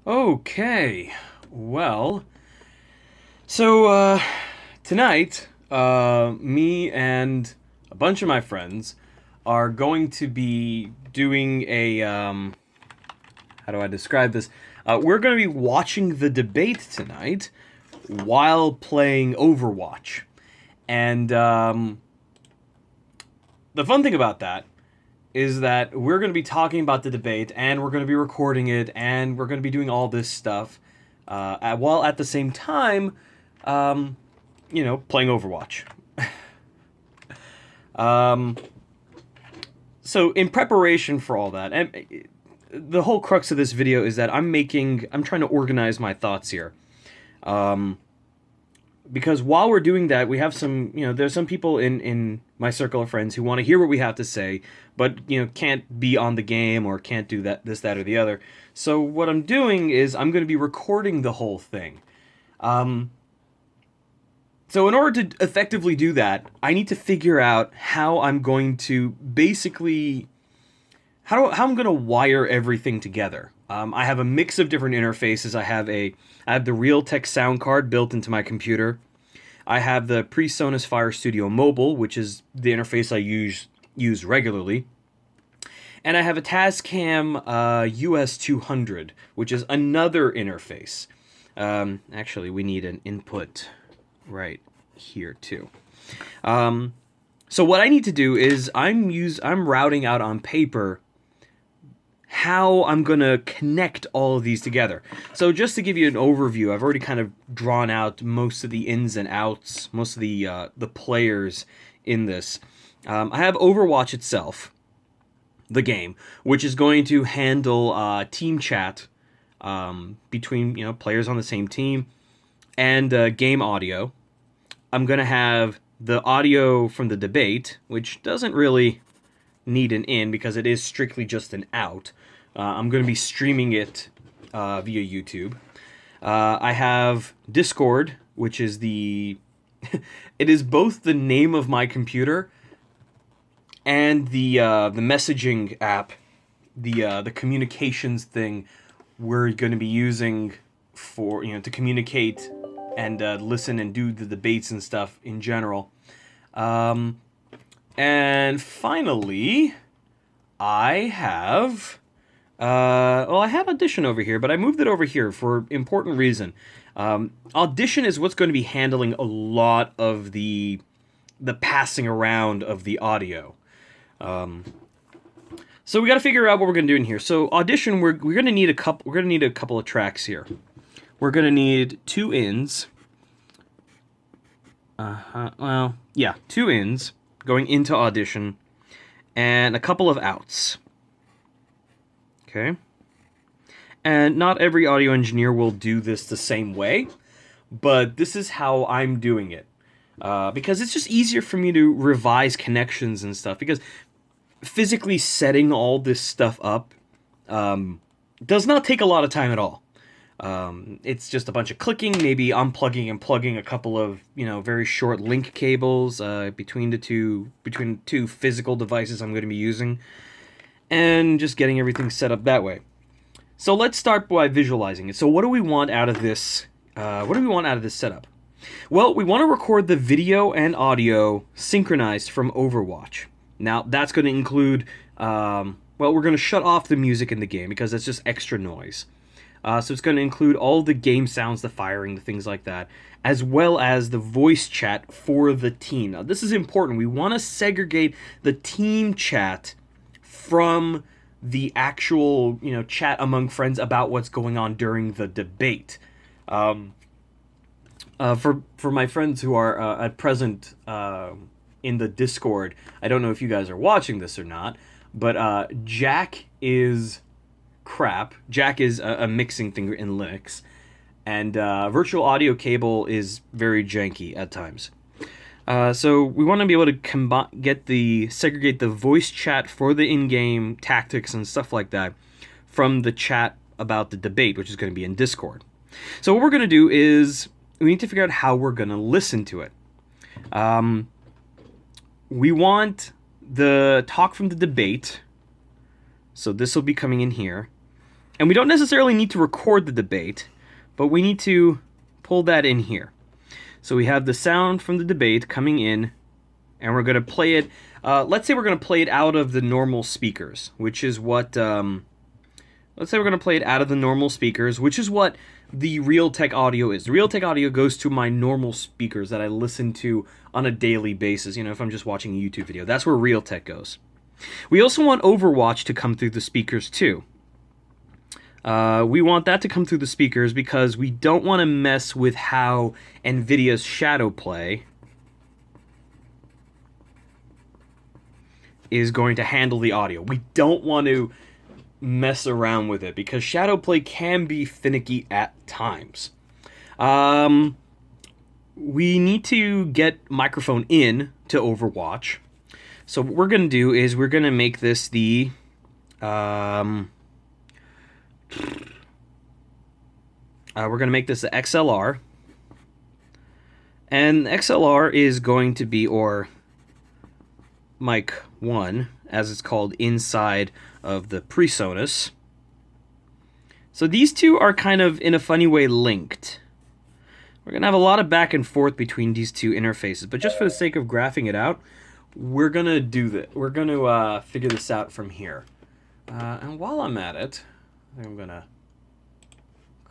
Okay, well, so tonight, me and a bunch of my friends are going to be doing how do I describe this? We're going to be watching the debate tonight while playing Overwatch. And the fun thing about that is that we're going to be talking about the debate, and we're going to be recording it, and we're going to be doing all this stuff, while at the same time, um, playing Overwatch. um, so in preparation for all that, and the whole crux of this video is that I'm trying to organize my thoughts here. Because while we're doing that, we have there's some people in my circle of friends who want to hear what we have to say, but, can't be on the game or can't do that, or the other. So what I'm doing is I'm going to be recording the whole thing. So in order to effectively do that, I need to figure out how I'm going to basically, how I'm going to wire everything together. I have a mix of different interfaces. I have the Realtek sound card built into my computer. I have the PreSonus Fire Studio Mobile, which is the interface I use regularly. And I have a Tascam US200, which is another interface. Actually, we need an input right here too. So what I need to do is I'm routing out on paper how I'm going to connect all of these together. So just to give you an overview, I've already kind of drawn out most of the ins and outs, most of the players in this. I have Overwatch itself, the game, which is going to handle team chat between players on the same team, and game audio. I'm going to have the audio from the debate, which doesn't really need an in because it is strictly just an out. I'm going to be streaming it via YouTube. I have Discord, which is it is both the name of my computer and the messaging app, the communications thing we're going to be using for to communicate and listen and do the debates and stuff in general. And finally, I have I had Audition over here, but I moved it over here for important reason. Audition is what's going to be handling a lot of the passing around of the audio. So we got to figure out what we're going to do in here. So Audition, we're going to need a couple of tracks here. We're going to need two ins. Two ins going into Audition, and a couple of outs. Okay. And not every audio engineer will do this the same way, but this is how I'm doing it. Because it's just easier for me to revise connections and stuff, because physically setting all this stuff up does not take a lot of time at all. It's just a bunch of clicking, maybe unplugging and plugging a couple of, very short link cables between the two physical devices I'm going to be using, and just getting everything set up that way. So let's start by visualizing it. So what do we want out of this? Setup? Well, we want to record the video and audio synchronized from Overwatch. Now that's going to include, we're going to shut off the music in the game because that's just extra noise. So it's going to include all the game sounds, the firing, the things like that, as well as the voice chat for the team. Now, this is important. We want to segregate the team chat from the actual, chat among friends about what's going on during the debate. For my friends who are at present in the Discord, I don't know if you guys are watching this or not, but Jack is crap. Jack is a mixing thing in Linux, and virtual audio cable is very janky at times. So we want to be able to segregate the voice chat for the in-game tactics and stuff like that from the chat about the debate, which is going to be in Discord. So what we're going to do is we need to figure out how we're going to listen to it. We want the talk from the debate, so this will be coming in here. And we don't necessarily need to record the debate, but we need to pull that in here. So we have the sound from the debate coming in, and we're going to play it. Let's say we're going to play it out of the normal speakers, which is what... let's say we're going to play it out of the normal speakers, which is what the Realtek audio is. The Realtek audio goes to my normal speakers that I listen to on a daily basis. You know, if I'm just watching a YouTube video, that's where Realtek goes. We also want Overwatch to come through the speakers too. We want that to come through the speakers because we don't want to mess with how NVIDIA's Shadow Play is going to handle the audio. We don't want to mess around with it because Shadow Play can be finicky at times. We need to get microphone in to Overwatch. So what we're going to do is we're going to make this the... we're going to make this the XLR. And XLR is going to be, or mic 1, as it's called inside of the PreSonus. So these two are kind of, in a funny way, linked. We're going to have a lot of back and forth between these two interfaces, but just for the sake of graphing it out, we're going to do that. We're going to figure this out from here. And while I'm at it, I think I'm going to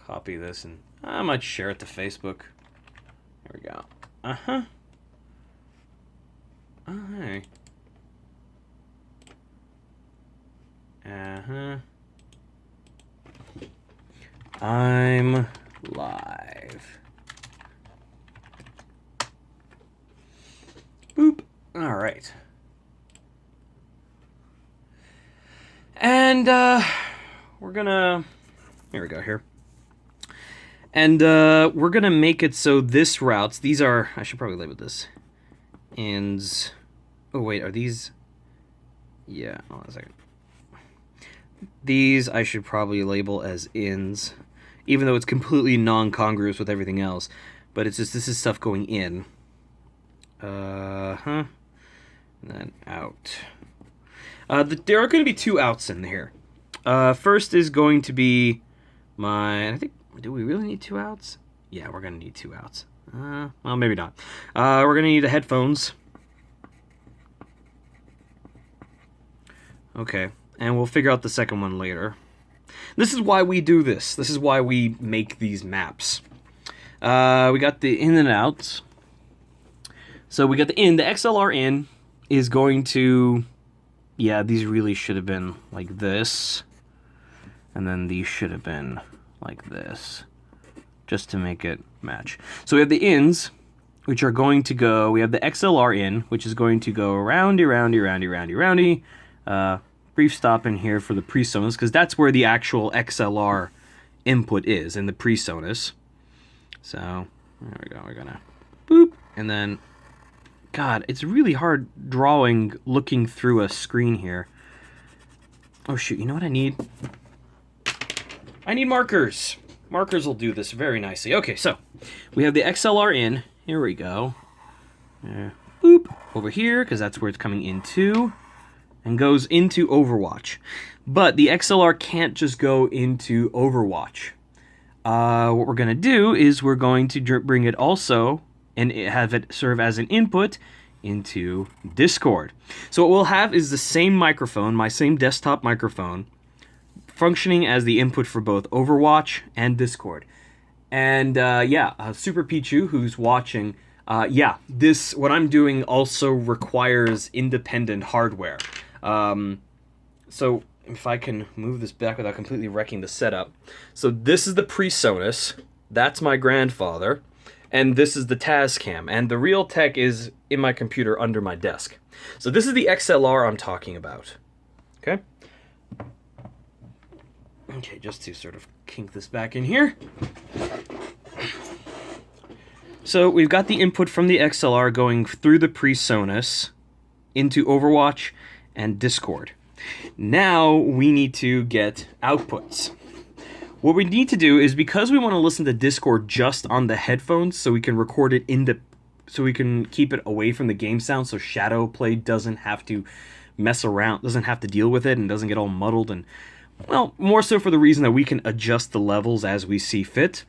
copy this, and I might share it to Facebook. Here we go. Uh-huh. Oh, hey. Uh-huh. I'm live. Boop. All right. And we're gonna... Here we go, here. And we're gonna make it so this routes... These are... I should probably label this. Ins... Oh, wait, are these... Yeah, hold on a second. These I should probably label as ins, even though it's completely non-congruous with everything else. But it's just, this is stuff going in. And then out. There are going to be two outs in here. First is going to be my... I think... Do we really need two outs? Yeah, we're going to need two outs. Well, maybe not. We're going to need the headphones. Okay. And we'll figure out the second one later. This is why we do this. This is why we make these maps. We got the in and outs. So we got the in. The XLR in is going to... Yeah, these really should have been like this. And then these should have been like this. Just to make it match. So we have the ins, which are going to go... We have the XLR in, which is going to go roundy, roundy, roundy, roundy, roundy. Brief stop in here for the PreSonus, because that's where the actual XLR input is, in the PreSonus. So, there we go, we're gonna boop, and then, God, it's really hard drawing, looking through a screen here. Oh shoot, you know what I need? I need markers. Markers will do this very nicely. Okay, so, we have the XLR in, here we go. Boop, over here, because that's where it's coming into. And goes into Overwatch. But the XLR can't just go into Overwatch. What we're going to do is we're going to bring it also and have it serve as an input into Discord. So what we'll have is the same microphone, my same desktop microphone, functioning as the input for both Overwatch and Discord. And yeah, Super Pichu, who's watching, yeah, this, what I'm doing also requires independent hardware. So if I can move this back without completely wrecking the setup. So this is the PreSonus, that's my grandfather, and this is the Tascam, and the Realtek is in my computer under my desk. So this is the XLR I'm talking about. Okay? Okay, just to sort of kink this back in here. So we've got the input from the XLR going through the PreSonus into Overwatch and Discord. Now we need to get outputs. What we need to do is, because we want to listen to Discord just on the headphones, so we can record it in the, so we can keep it away from the game sound, so Shadow Play doesn't have to mess around, doesn't have to deal with it, and doesn't get all muddled and Well, more so for the reason that we can adjust the levels as we see fit.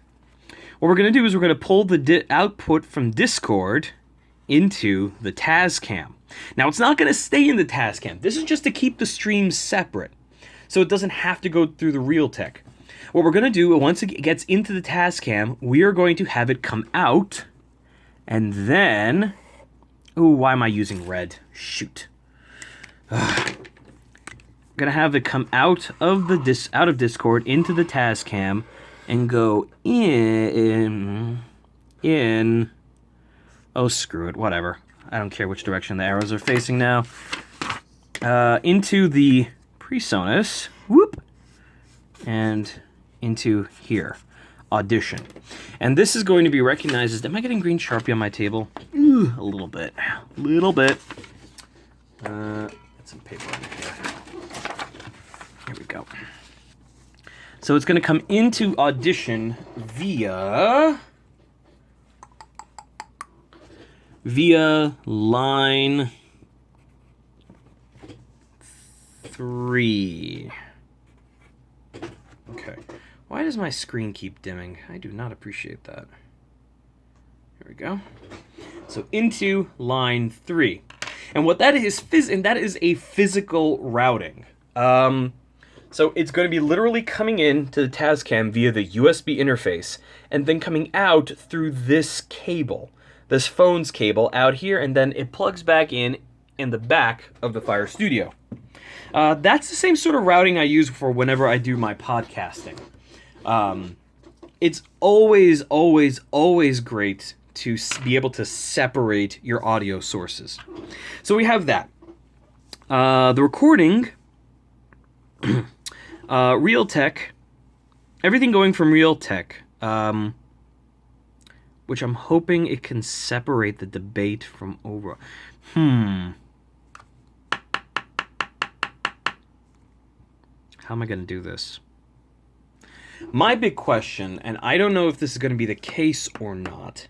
What we're going to do is we're going to pull the output from Discord into the Tascam. Now, it's not going to stay in the Tascam. This is just to keep the streams separate, so it doesn't have to go through the Realtek. What we're going to do, once it gets into the Tascam, we are going to have it come out, and then... Ooh, why am I using red? Shoot. I'm going to have it come out of Discord into the Tascam and go in... Oh, screw it. Whatever. I don't care which direction the arrows are facing now. Into the PreSonus. Whoop. And into here. Audition. And this is going to be recognized as... Am I getting green Sharpie on my table? Ooh, a little bit. A little bit. Get some paper in here. Here we go. So it's going to come into Audition via line 3. Okay. Why does my screen keep dimming? I do not appreciate that. Here we go. So into line 3. And what that is, that is a physical routing. So it's going to be literally coming in to the Tascam via the USB interface, and then coming out through this cable, this phone's cable out here, and then it plugs back in the back of the Fire Studio. That's the same sort of routing I use for whenever I do my podcasting. It's always, always, always great to be able to separate your audio sources. So we have that. The recording, Realtek, everything going from Realtek, which I'm hoping it can separate the debate from Overwatch. How am I going to do this? My big question, and I don't know if this is going to be the case or not,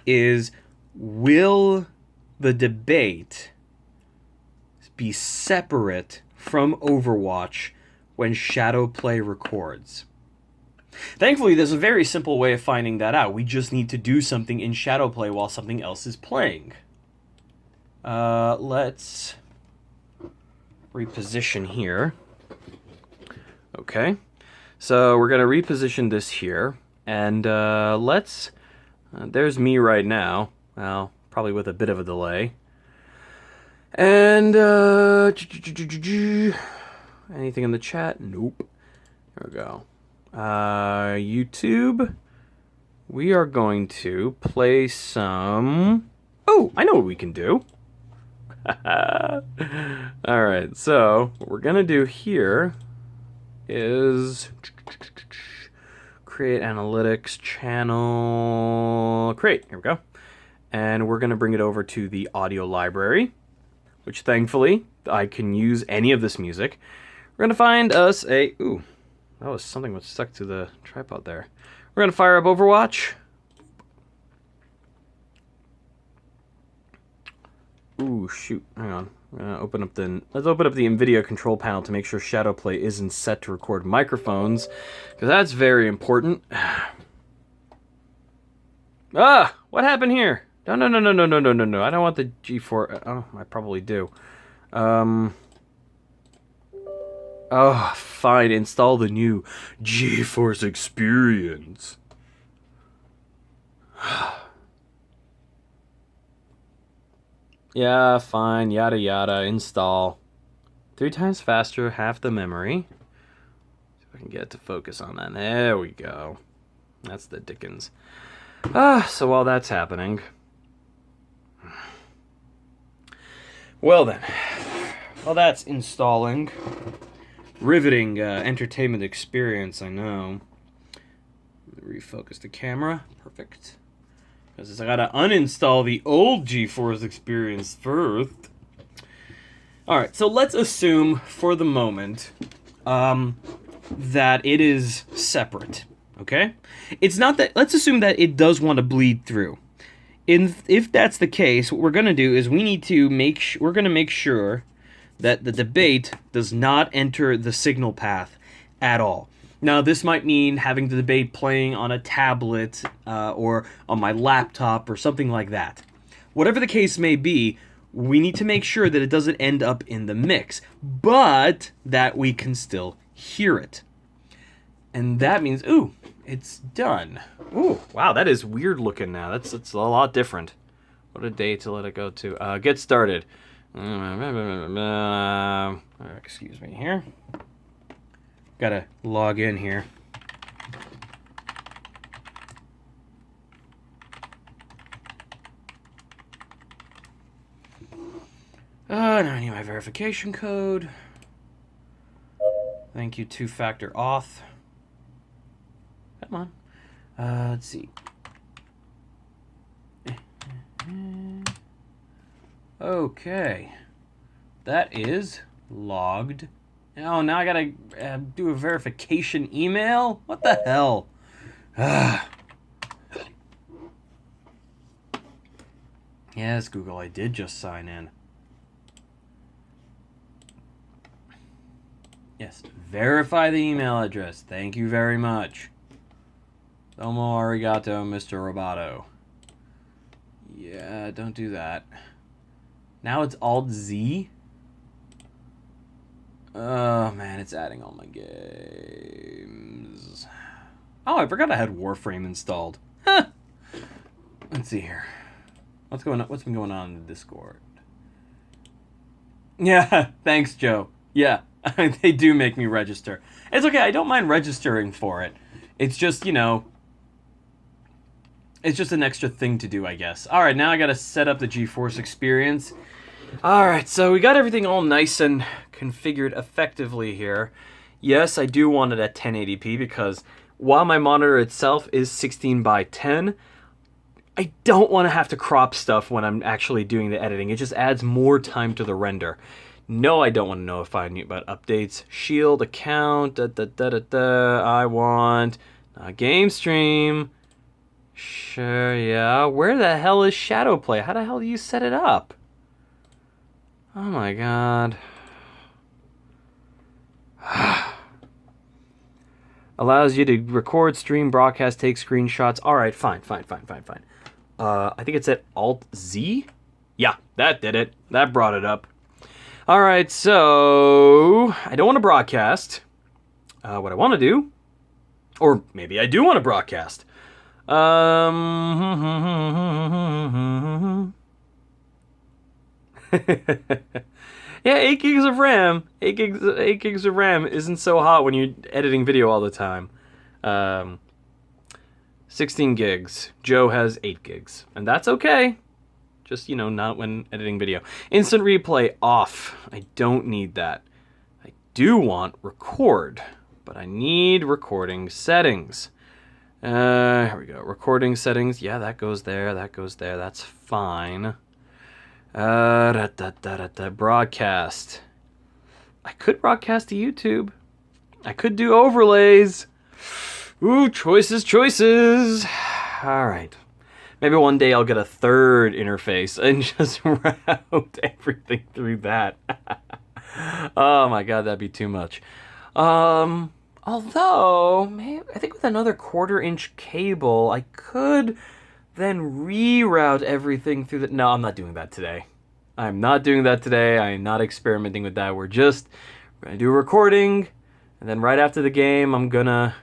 is will the debate be separate from Overwatch when Shadowplay records? Thankfully, there's a very simple way of finding that out. We just need to do something in Shadowplay while something else is playing. Let's reposition here. Okay. So we're going to reposition this here, and there's me right now, well, probably with a bit of a delay, and, anything in the chat? Nope. Here we go. YouTube, we are going to play some, oh, I know what we can do. Alright, so what we're going to do here is create analytics channel, create, here we go. And we're going to bring it over to the audio library, which thankfully I can use any of this music. We're going to find us ooh, that was something that stuck to the tripod there. We're going to fire up Overwatch. Ooh, shoot, hang on. Let's open up the NVIDIA control panel to make sure Shadowplay isn't set to record microphones, because that's very important. Ah, what happened here? No. I don't want the G4. Oh, I probably do. Oh, fine. Install the new GeForce Experience. Yeah, fine, yada yada, install. 3 times faster, half the memory. See if I can get it to focus on that. There we go. That's the dickens. So while that's happening... Well then, while that's installing, riveting entertainment experience, I know. Refocus the camera, perfect. Because I gotta uninstall the old GeForce Experience first. Alright, so let's assume for the moment that it is separate, okay? It's not that, let's assume that it does want to bleed through. If that's the case, what we're gonna do is we need to we're gonna make sure that the debate does not enter the signal path at all. Now, this might mean having the debate playing on a tablet or on my laptop or something like that. Whatever the case may be, we need to make sure that it doesn't end up in the mix, but that we can still hear it. And that means, ooh, it's done. Ooh, wow, that is weird looking now. It's a lot different. What a day to let it go to. Get started. Excuse me here. Gotta log in here. Now I need my verification code. Thank you, two-factor auth. Come on. Let's see. Okay. That is logged. Oh, now I gotta do a verification email? What the hell? Yes, Google, I did just sign in. Yes, verify the email address. Thank you very much. Domo arigato, Mr. Roboto. Yeah, don't do that. Now it's Alt-Z? Oh, man, it's adding all my games. Oh, I forgot I had Warframe installed. Huh. Let's see here. What's going on? What's been going on in the Discord? Yeah, thanks, Joe. Yeah, they do make me register. It's okay. I don't mind registering for it. It's just, you know, it's just an extra thing to do, I guess. All right, now I got to set up the GeForce experience. All right, so we got everything all nice and configured effectively here. Yes, I do want it at 1080p because while my monitor itself is 16 by 10, I don't want to have to crop stuff when I'm actually doing the editing. It just adds more time to the render. No, I don't want to notify me about updates. Shield account, I want game stream. Sure, yeah. Where the hell is Shadowplay? How the hell do you set it up? Oh my god. Allows you to record, stream, broadcast, take screenshots. Alright, fine. I think it said Alt-Z? Yeah, that did it. That brought it up. Alright, so I don't want to broadcast. What I want to do, or maybe I do want to broadcast. Yeah, 8 gigs of RAM. 8 gigs of RAM isn't so hot when you're editing video all the time. 16 gigs. Joe has 8 gigs. And that's okay. Just, you know, not when editing video. Instant replay off. I don't need that. I do want record, but I need recording settings. Here we go. Recording settings. Yeah, that goes there. That goes there. That's fine. Broadcast. I could broadcast to YouTube. I could do overlays. Ooh, choices. All right. Maybe one day I'll get a third interface and just route everything through that. Oh my god, that'd be too much. Although, maybe, I think with another 1/4-inch cable, I could then reroute everything through the... No, I'm not doing that today. I'm not doing that today. I am not experimenting with that. We're going to do a recording, and then right after the game, I'm gonna...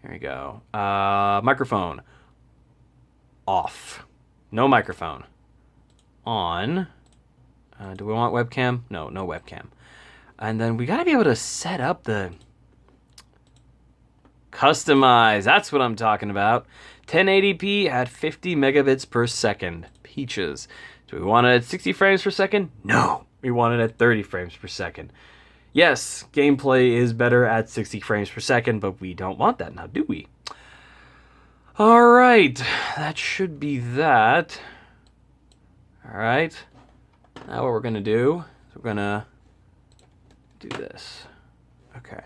Here we go. Microphone. Off. No microphone. On. Do we want webcam? No webcam. And then we gotta be able to set up the... Customize. That's what I'm talking about. 1080p at 50 megabits per second. Peaches. Do we want it at 60 frames per second? No. We want it at 30 frames per second. Yes, gameplay is better at 60 frames per second, but we don't want that now, do we? Alright. That should be that. Alright. Now what we're going to do is we're going to do this. Okay.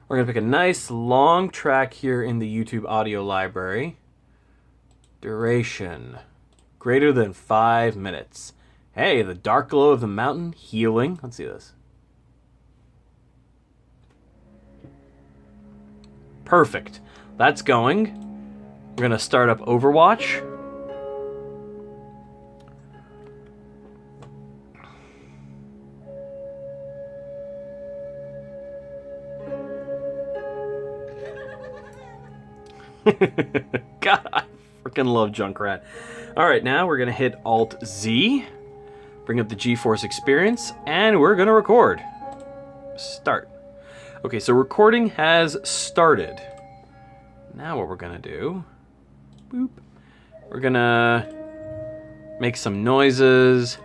We're going to pick a nice long track here in the YouTube audio library. Duration. Greater than 5 minutes. Hey, the dark glow of the mountain. Healing. Let's see this. Perfect. That's going. We're going to start up Overwatch. God, I freaking love Junkrat. All right, now we're going to hit Alt-Z, bring up the GeForce experience, and we're going to record. Start. Okay, so recording has started. Now what we're going to do, boop, we're going to make some noises.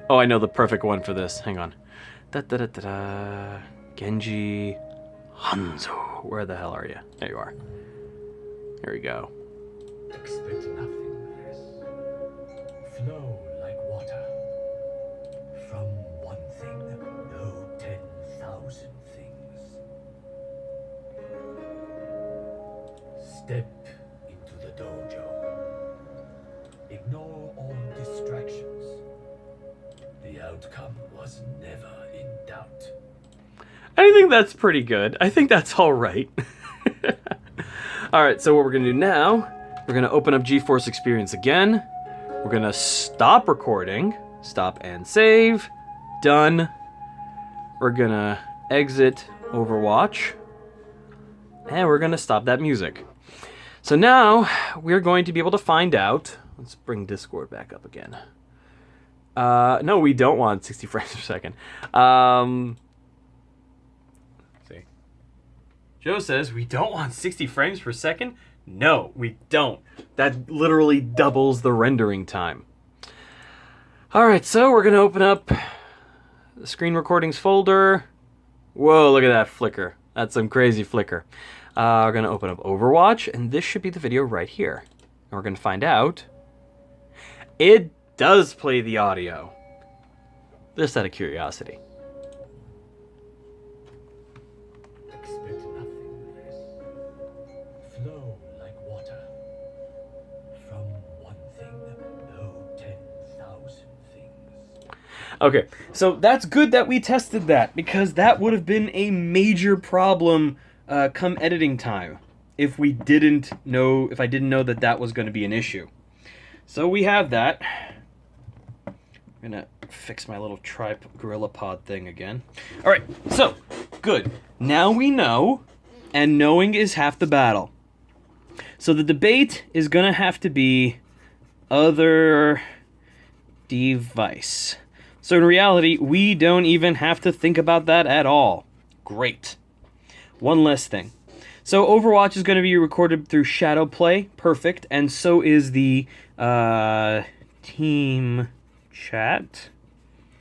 Oh, I know the perfect one for this. Hang on. Da-da-da-da-da. Genji Hanzo. Where the hell are you? There you are. Here we go. Expect nothing less. Flow like water. From one thing, no 10,000 things. Step into the dojo. Ignore all distractions. The outcome was never in doubt. I think that's pretty good. I think that's all right. All right, so what we're going to do now, we're going to open up GeForce Experience again. We're going to stop recording. Stop and save. Done. We're going to exit Overwatch. And we're going to stop that music. So now we're going to be able to find out. Let's bring Discord back up again. No, we don't want 60 frames per second. See. Joe says, we don't want 60 frames per second? No, we don't. That literally doubles the rendering time. All right, so we're going to open up the screen recordings folder. Whoa, look at that flicker. That's some crazy flicker. We're going to open up Overwatch, and this should be the video right here. And we're going to find out it does play the audio. Just out of curiosity. Expect nothing less. Flow like water. From one thing, no 10,000 things. Okay, so that's good that we tested that, because that would have been a major problem come editing time if I didn't know that that was going to be an issue. So we have that. I'm gonna fix my little Gorilla Pod thing again. All right, so good. Now we know, and knowing is half the battle. So the debate is gonna have to be other device. So in reality, we don't even have to think about that at all. Great. One less thing. So Overwatch is going to be recorded through Shadow Play. Perfect. And so is the team chat.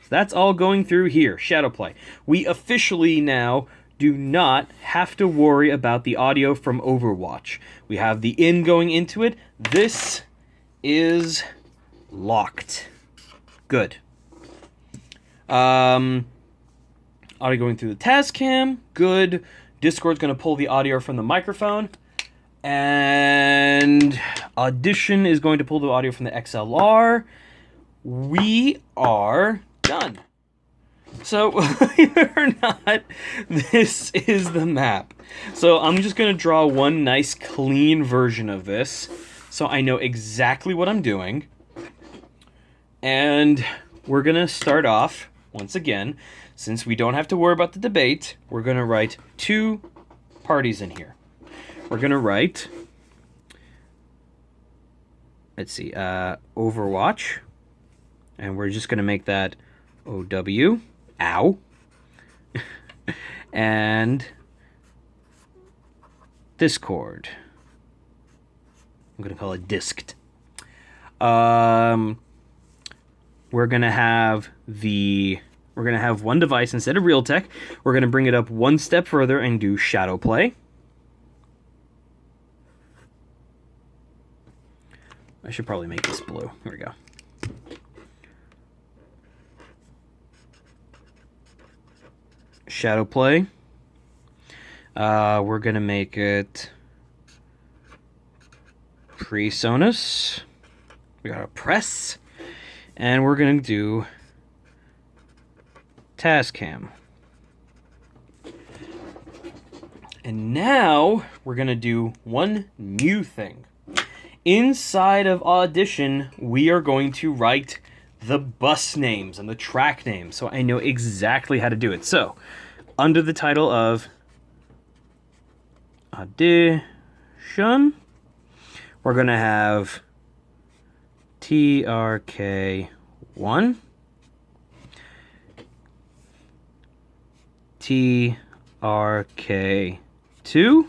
So that's all going through here, Shadow Play. We officially now do not have to worry about the audio from Overwatch. We have the in going into it. This is locked. Good. Audio going through the Tascam. Good. Discord's going to pull the audio from the microphone. And Audition is going to pull the audio from the XLR. We are done. So, believe it or not, this is the map. So I'm just going to draw one nice clean version of this so I know exactly what I'm doing. And we're going to start off, once again, since we don't have to worry about the debate, we're going to write two parties in here. We're going to write, let's see, Overwatch. And we're just going to make that OW. Ow. And Discord. I'm going to call it Disked. We're going to have one device instead of Realtek. We're going to bring it up one step further and do Shadow Play. I should probably make this blue. Here we go. Shadow Play. We're going to make it PreSonus. We got a press. And we're going to do Tascam. And now we're going to do one new thing. Inside of Audition, we are going to write the bus names and the track names, so I know exactly how to do it. So, under the title of Audition, we're going to have TRK1, TRK2,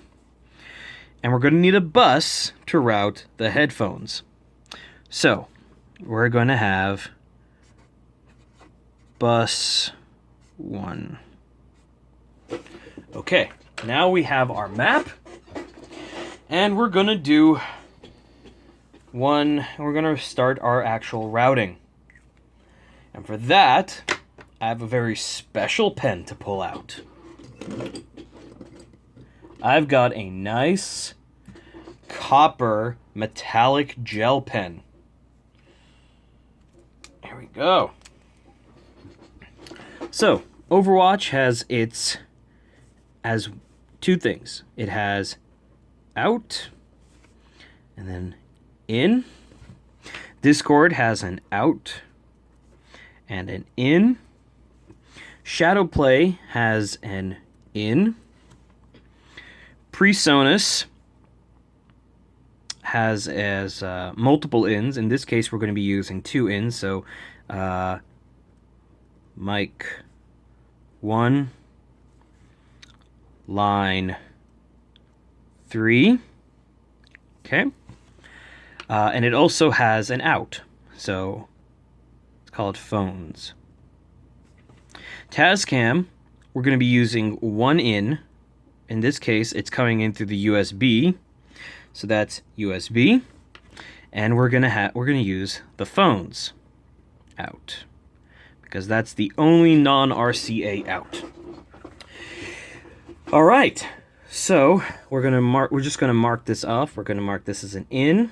and we're going to need a bus to route the headphones. So, we're going to have bus 1. Okay, now we have our map, and we're going to do we're going to start our actual routing. And for that, I have a very special pen to pull out. I've got a nice copper metallic gel pen. There we go. So, Overwatch has two things. It has out and then in. Discord has an out and an in. Shadowplay has an in. PreSonus has multiple ins. In this case, we're going to be using 2 ins. So, mic 1, line 3. Okay. And it also has an out. So, it's called phones. Tascam, we're going to be using 1 in. In this case, it's coming in through the USB. So that's USB. And we're going to use the phones out, because that's the only non-RCA out. All right. So, we're just going to mark this off. We're going to mark this as an in.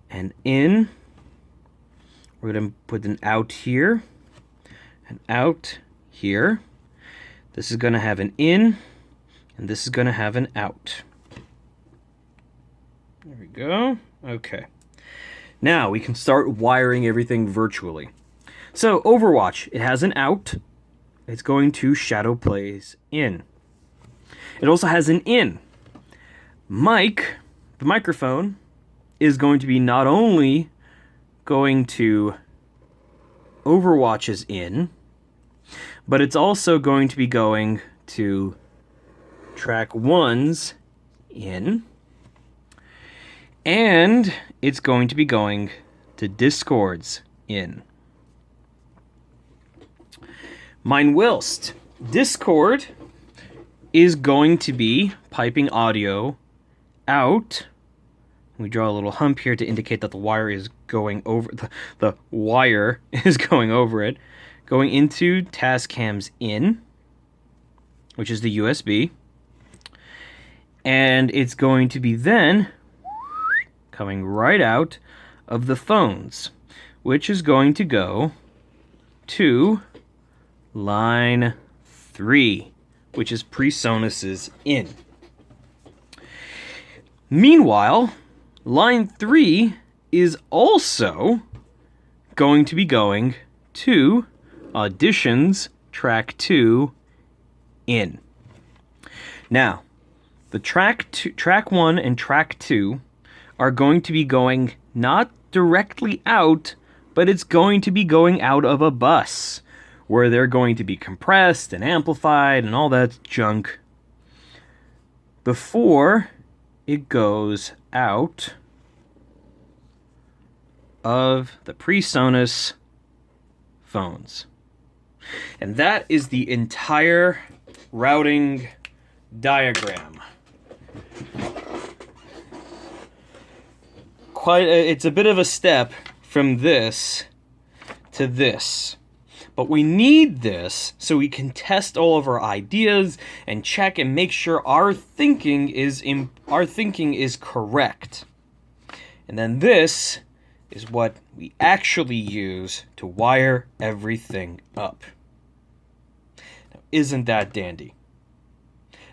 And in. We're going to put an out here. An out here. This is going to have an in. And this is going to have an out. There we go. Okay. Now we can start wiring everything virtually. So Overwatch, it has an out. It's going to Shadowplay's in. It also has an in. Mic, the microphone, is going to be not only going to Overwatch's in, but it's also going to be going to track 1's in, and it's going to be going to Discord's in. Mine whilst Discord is going to be piping audio out. We draw a little hump here to indicate that the wire is going over the wire is going over it, going into Tascam's in, which is the USB. And it's going to be then coming right out of the phones, which is going to go to line 3, which is PreSonus's in. Meanwhile, line 3 is also going to be going to Audition's track 2 in. Now, the track 1 and track 2 are going to be going not directly out, but it's going to be going out of a bus, where they're going to be compressed and amplified and all that junk before it goes out of the PreSonus phones. And that is the entire routing diagram. It's a bit of a step from this to this. But we need this so we can test all of our ideas and check and make sure our thinking is correct. And then this is what we actually use to wire everything up. isn't that dandy.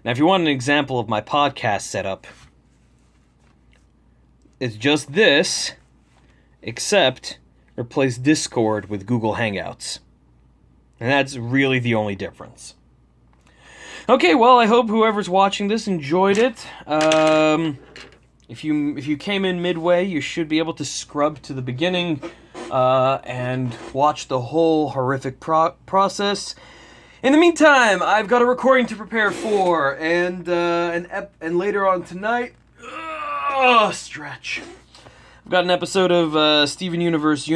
Now, if you want an example of my podcast setup, it's just this, except replace Discord with Google Hangouts. And that's really the only difference. Okay, well, I hope whoever's watching this enjoyed it. If you came in midway, you should be able to scrub to the beginning and watch the whole horrific process. In the meantime, I've got a recording to prepare for, and later on tonight, stretch. I've got an episode of Steven Universe